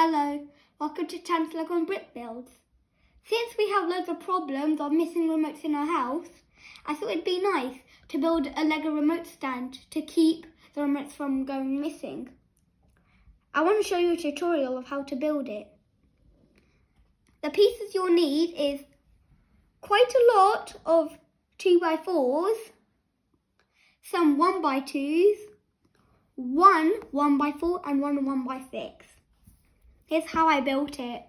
Hello, welcome to Chancellor on Brick Builds. Since we have loads of problems of missing remotes in our house, I thought it'd be nice to build a Lego remote stand to keep the remotes from going missing. I want to show you a tutorial of how to build it. The pieces you'll need is quite a lot of 2x4s, some 1x2s, one 1x4 and one 1x6. Here's how I built it.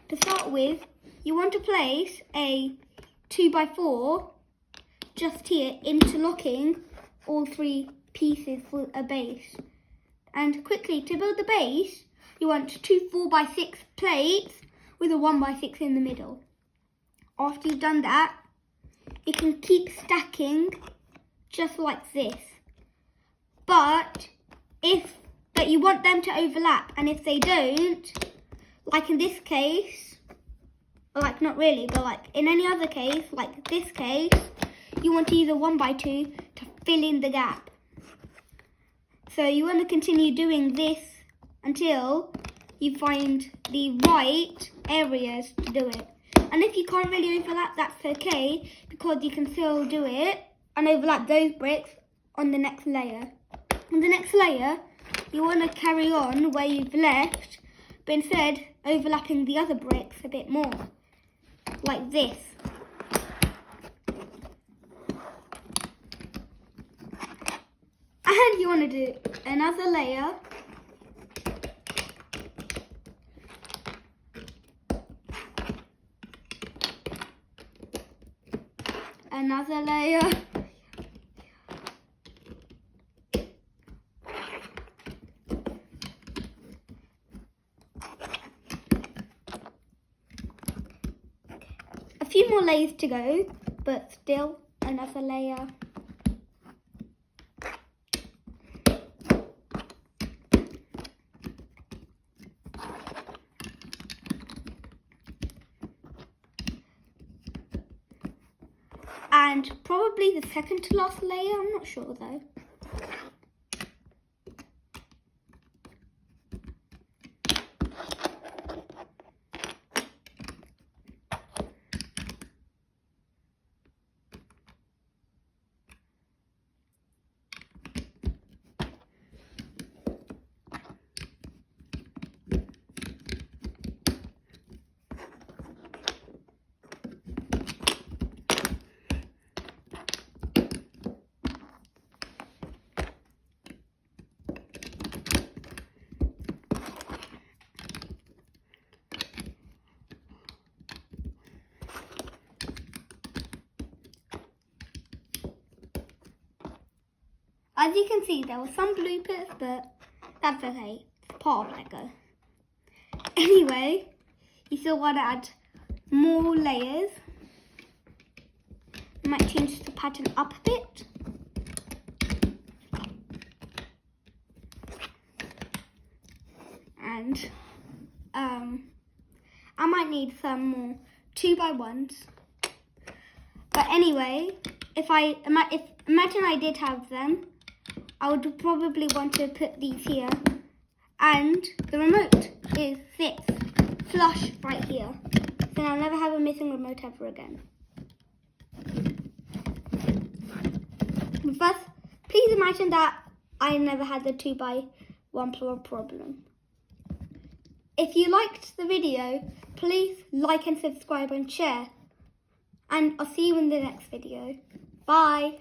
To start with, you want to place a 2x4 just here, interlocking all three pieces for a base. And quickly, to build the base, you want two 4x6 plates with a 1x6 in the middle. After you've done that, you can keep stacking just like this. But you want them to overlap, and if they don't, like in this case, or like not really, but like in any other case, like this case, you want to use a 1x2 to fill in the gap. So you want to continue doing this until you find the right areas to do it. And if you can't really overlap, that's okay, because you can still do it and overlap those bricks on the next layer. On the next layer, you want to carry on where you've left, but instead overlapping the other bricks a bit more, like this. And you want to do another layer. Another layer. A few more layers to go, but still another layer. And probably the second to last layer, I'm not sure though. As you can see, there were some bloopers, but that's okay. It's part of Lego. Anyway, you still want to add more layers. You might change the pattern up a bit. And I might need some more 2x1s. But anyway, imagine I did have them, I would probably want to put these here, and the remote sits flush right here. So I'll never have a missing remote ever again. But first, please imagine that I never had the 2x1 problem. If you liked the video, please like and subscribe and share. And I'll see you in the next video. Bye.